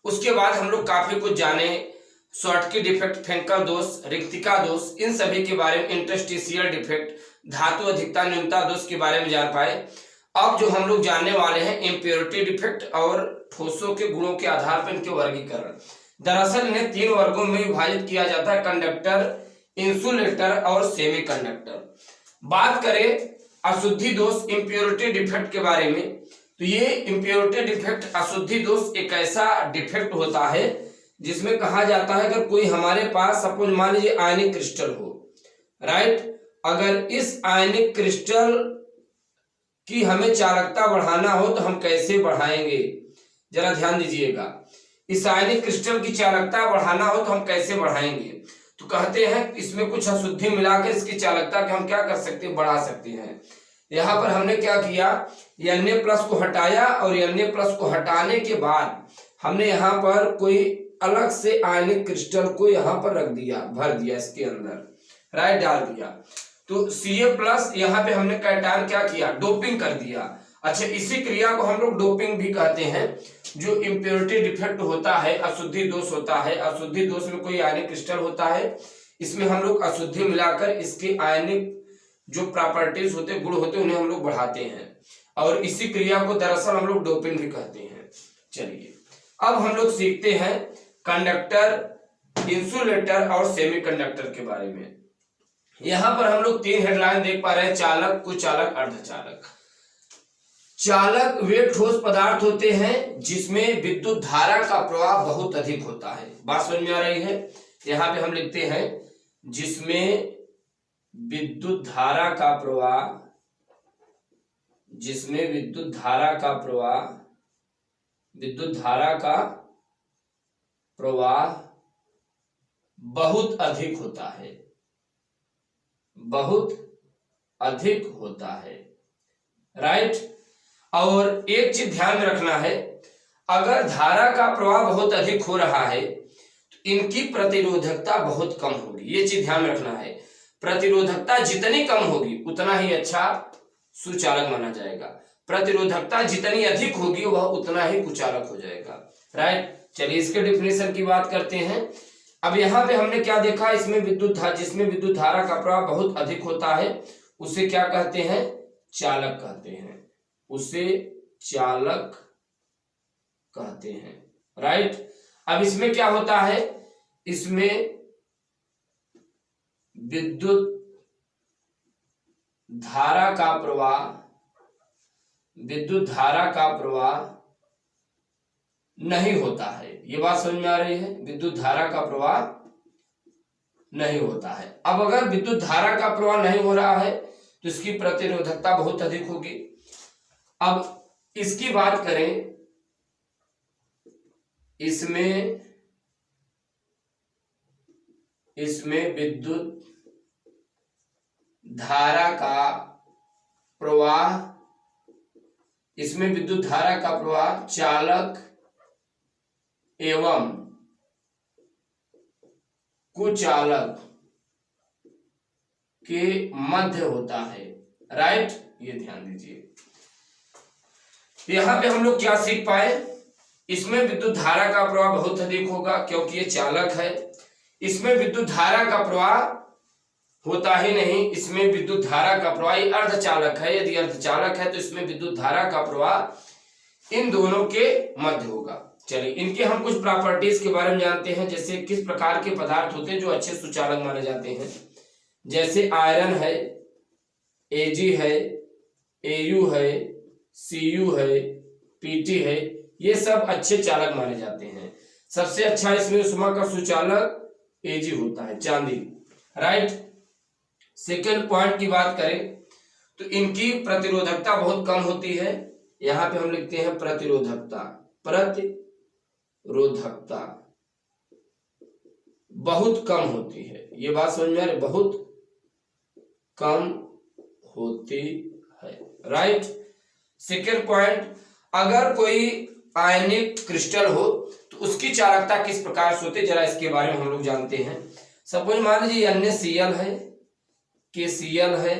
उसके बाद हम लोग काफी कुछ जाने, शॉर्टकी डिफेक्ट, फ्रेंकल दोष, रिक्तिका दोष, इन सभी के बारे में, इंटरस्टिशियल डिफेक्ट, धातु अधिकता न्यूनता दोष के बारे में जान पाए। अब जो हम लोग जानने वाले हैं इम्प्योरिटी डिफेक्ट और ठोसों के गुणों के आधार पर इनके वर्गीकरण। दरअसल इन्हें 3 वर्गों में विभाजित किया जाता है, कंडक्टर, इंसुलेटर और सेमी कंडक्टर। बात करें अशुद्धि दोष, इम्प्योरिटी डिफेक्ट के बारे में, तो ये इम्प्योरिटी डिफेक्ट, अशुद्धि दोष एक ऐसा डिफेक्ट होता है जिसमें कहा जाता है अगर कोई हमारे पास सपोज मान लीजिए आयनिक क्रिस्टल हो, राइट, अगर इस आयनिक क्रिस्टल की हमें चालकता बढ़ाना हो तो हम कैसे बढ़ाएंगे, जरा ध्यान दीजिएगा। इस आयनिक क्रिस्टल की चालकता बढ़ाना हो तो हम कैसे बढ़ाएंगे, तो कहते हैं इसमें कुछ अशुद्धि मिलाकर इसकी चालकता के हम क्या कर सकते हैं, बढ़ा सकते हैं। यहाँ पर हमने क्या किया, Na+ को हटाया और Na+ को हटाने के बाद हमने यहाँ पर कोई अलग से आयनिक क्रिस्टल को यहाँ पर रख दिया, भर दिया इसके अंदर, राइट, डाल दिया। तो Ca+ यहाँ पे हमने कैटायन क्या किया, डोपिंग कर दिया। अच्छा, इसी क्रिया को हम लोग डोपिंग भी कहते हैं। जो इम्प्योरिटी डिफेक्ट होता है, अशुद्धि दोष होता है, अशुद्धि दोष में कोई आयनिक क्रिस्टल होता है, इसमें हम लोग अशुद्धि मिलाकर इसके आयनिक जो प्रॉपर्टीज होते, गुण होते, उन्हें हम लोग बढ़ाते हैं और इसी क्रिया को दरअसल हम लोग डोपिंग भी कहते हैं। चलिए अब हम लोग सीखते हैं कंडक्टर, इंसुलेटर और सेमीकंडक्टर के बारे में। यहां पर हम लोग 3 हेडलाइन देख पा रहे हैं, चालक, कुचालक, अर्धचालक। चालक वे ठोस पदार्थ होते हैं जिसमें विद्युत धारा का प्रवाह बहुत अधिक होता है। बात समझ में आ रही है? यहां पे हम लिखते हैं जिसमें विद्युत धारा का प्रवाह, जिसमें विद्युत धारा का प्रवाह, विद्युत धारा का प्रवाह बहुत अधिक होता है, बहुत अधिक होता है, राइट। और एक चीज ध्यान में रखना है, अगर धारा का प्रवाह बहुत अधिक हो रहा है तो इनकी प्रतिरोधकता बहुत कम होगी। ये चीज ध्यान में रखना है, प्रतिरोधकता जितनी कम होगी उतना ही अच्छा सुचालक माना जाएगा, प्रतिरोधकता जितनी अधिक होगी वह उतना ही कुचालक हो जाएगा, राइट। चलिए इसके डिफिनेशन की बात करते हैं। अब यहाँ पे हमने क्या देखा, इसमें जिसमें विद्युत धारा का प्रवाह बहुत अधिक होता है उसे क्या कहते हैं, चालक कहते हैं, उसे चालक कहते हैं, राइट। अब इसमें क्या होता है, इसमें विद्युत धारा का प्रवाह, विद्युत धारा का प्रवाह नहीं होता है। ये बात समझ में आ रही है, विद्युत धारा का प्रवाह नहीं होता है। अब अगर विद्युत धारा का प्रवाह नहीं हो रहा है तो इसकी प्रतिरोधकता बहुत अधिक होगी। अब इसकी बात करें, इसमें विद्युत धारा का प्रवाह, इसमें विद्युत धारा का प्रवाह चालक एवं कुचालक के मध्य होता है, राइट। ये ध्यान दीजिए, यहां पे हम लोग क्या सीख पाए, इसमें विद्युत धारा का प्रवाह बहुत अधिक होगा क्योंकि ये चालक है। इसमें विद्युत धारा का प्रवाह होता ही नहीं, इसमें विद्युत धारा का प्रवाह अर्धचालक है, यदि अर्धचालक है तो इसमें विद्युत धारा का प्रवाह इन दोनों के मध्य होगा। चलिए इनके हम कुछ प्रॉपर्टीज के बारे में जानते हैं, जैसे किस प्रकार के पदार्थ होते हैं जो अच्छे सुचालक माने जाते हैं। जैसे आयरन है, Ag है, Au है, Cu है, Pt है, ये सब अच्छे चालक माने जाते हैं। सबसे अच्छा इसमें उष्मा का सुचालक Ag होता है, चांदी, राइट। सेकेंड पॉइंट की बात करें तो इनकी प्रतिरोधकता बहुत कम होती है। यहां पे हम लिखते हैं प्रतिरोधकता, प्रतिरोधकता बहुत कम होती है। ये बात समझ में आ रही, बहुत कम होती है, राइट। सेकेंड पॉइंट, अगर कोई आयनिक क्रिस्टल हो तो उसकी चालकता किस प्रकार से होती है, जरा इसके बारे में हम लोग जानते हैं। सपोज मान लीजिए NaCl है, KCl है,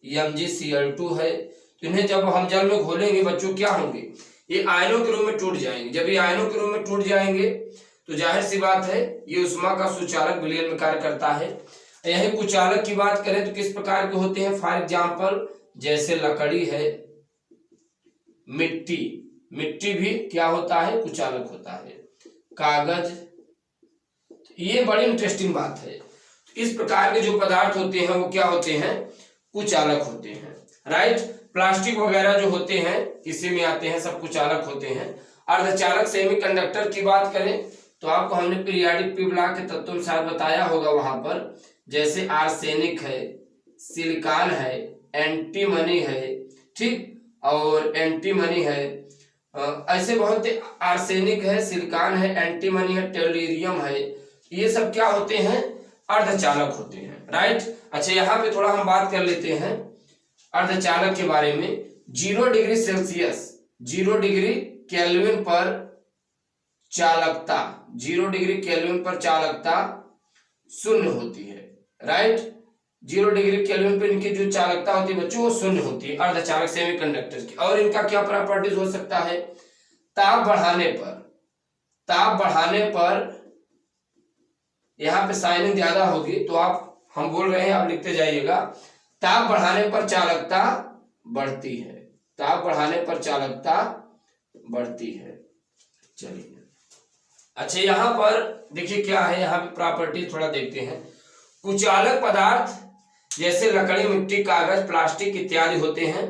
MgCl2 है, तो इन्हें जब हम जल में घोलेंगे बच्चों क्या होंगे, ये आयनों के रूप में टूट जाएंगे। जब ये आयनों के रूप में टूट जाएंगे तो जाहिर सी बात है ये ऊष्मा का सुचालक विलयन में कार्य करता है। यही कुचालक की बात करें तो किस प्रकार के होते हैं, फॉर एग्जाम्पल जैसे लकड़ी है, मिट्टी भी क्या होता है, कुचालक होता है, कागज, ये बड़ी इंटरेस्टिंग बात है। इस प्रकार के जो पदार्थ होते हैं वो क्या होते हैं, कुचालक होते हैं, राइट। प्लास्टिक वगैरह जो होते हैं इसी में आते हैं, सब कुचालक होते हैं। अर्धचालक सेमीकंडक्टर की बात करें तो आपको हमने पीरियोडिक पी ब्लॉक के तत्वानुसार बताया होगा वहां पर, जैसे आर्सेनिक है, सिलिकॉन है, एंटीमनी है, ठीक, और एंटीमनी है, ऐसे बहुत आर्सेनिक है, सिलिकॉन है, एंटीमनी है, टेलुरियम है, ये सब क्या होते हैं, अर्धचालक होते हैं, राइट। अच्छा यहाँ पे थोड़ा हम बात कर लेते हैं अर्धचालक के बारे में। 0 डिग्री सेल्सियस 0 डिग्री केल्विन पर चालकता, 0 डिग्री केल्विन पर चालकता शून्य होती है, राइट। 0 डिग्री केल्विन पर इनकी जो चालकता होती है बच्चों वो शून्य होती है अर्धचालक सेमीकंडक्टर की। और इनका क्या प्रॉपर्टीज हो सकता है, ताप बढ़ाने पर यहाँ पे साइनिंग ज्यादा होगी तो हम बोल रहे हैं, आप लिखते जाइएगा, ताप बढ़ाने पर चालकता बढ़ती है, ताप बढ़ाने पर चालकता बढ़ती है। चलिए अच्छा यहाँ पर देखिए क्या है, यहाँ पे प्रॉपर्टी थोड़ा देखते हैं। कुचालक पदार्थ जैसे लकड़ी, मिट्टी, कागज, प्लास्टिक इत्यादि होते हैं,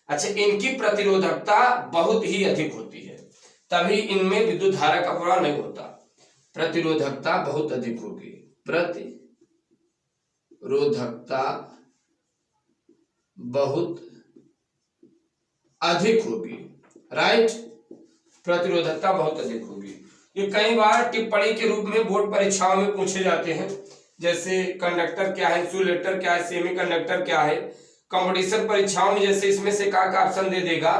अच्छा इनकी प्रतिरोधकता बहुत ही अधिक होती है, तभी इनमें विद्युत धारा का प्रवाह नहीं होता। प्रतिरोधकता बहुत अधिक होगी, प्रतिरोधकता बहुत अधिक होगी, राइट, प्रतिरोधकता बहुत अधिक होगी। ये कई बार टिप्पणी के रूप में बोर्ड परीक्षाओं में पूछे जाते हैं, जैसे कंडक्टर क्या है, इंसुलेटर क्या है, सेमीकंडक्टर क्या है। कंपटीशन परीक्षाओं में जैसे इसमें से का ऑप्शन दे देगा,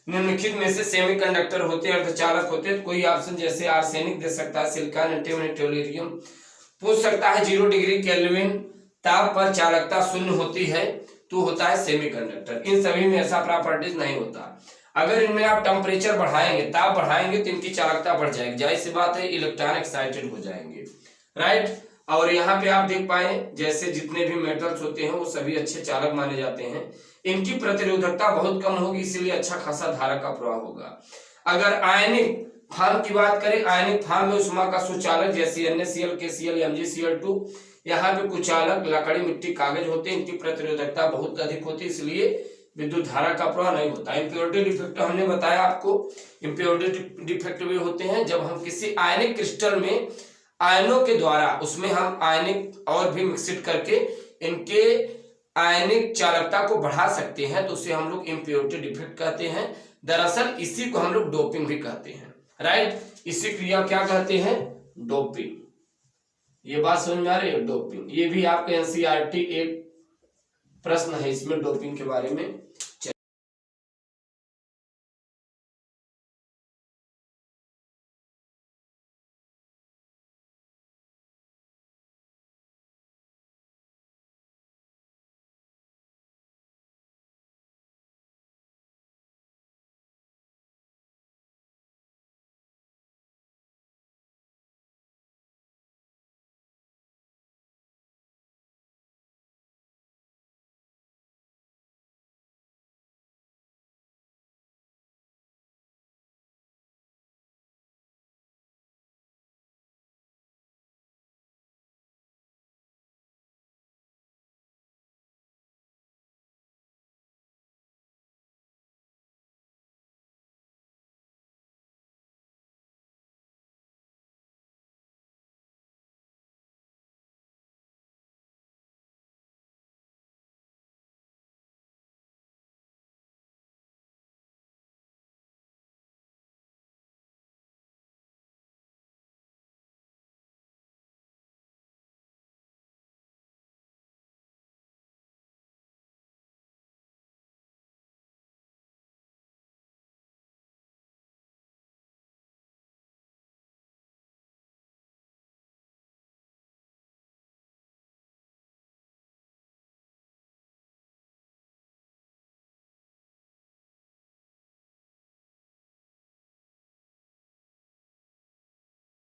निम्नलिखित में से सेमीकंडक्टर होते हैं, अर्धचालक होते हैं, तो कोई ऑप्शन जैसे आर्सेनिक दे सकता है, सिलिकॉन, एंटीमनी, टेलुरियम पूछ सकता है। 0 डिग्री केल्विन ताप पर चालकता शून्य होती है तो होता है सेमीकंडक्टर। इन सभी में ऐसा प्रॉपर्टीज नहीं होता। अगर इनमें आप टेम्परेचर बढ़ाएंगे, ताप बढ़ाएंगे तो इनकी चालकता बढ़ जाएगी, जाहिर सी बात है इलेक्ट्रॉन एक्साइटेड हो जाएंगे, राइट। और यहाँ पे आप देख पाए जैसे जितने भी मेटल्स होते हैं वो सभी अच्छे चालक माने जाते हैं। इनकी प्रतिरोधकता बहुत कम होगी, इसीलिए अच्छा खासा धारा का प्रवाह होगा। अगर आयनिक फॉर्म की बात करें, आयनिक फॉर्म में ऊष्मा का सुचालक जैसे NaCl, KCl, MgCl2, यहाँ पे कुचालक लकड़ी, मिट्टी, कागज होते हैं, इनकी प्रतिरोधकता बहुत अधिक होती है, इसलिए विद्युत धारा का प्रवाह नहीं होता। इम्प्योरिटी डिफेक्ट हमने बताया आपको, इम्प्योरिटी डिफेक्ट भी होते हैं जब हम किसी आयनिक क्रिस्टल में आयनों के द्वारा उसमें हम आयनिक और भी मिक्सिड करके इनके आयनिक चालकता को बढ़ा सकते हैं, तो उसे हम लोग इम्प्योरिटी डिफेक्ट कहते हैं। दरअसल इसी को हम लोग डोपिंग भी कहते हैं, राइट। इसी क्रिया क्या कहते हैं, डोपिंग। ये बात समझ में आ रही है, डोपिंग। ये भी आपके NCERT एक प्रश्न है इसमें डोपिंग के बारे में।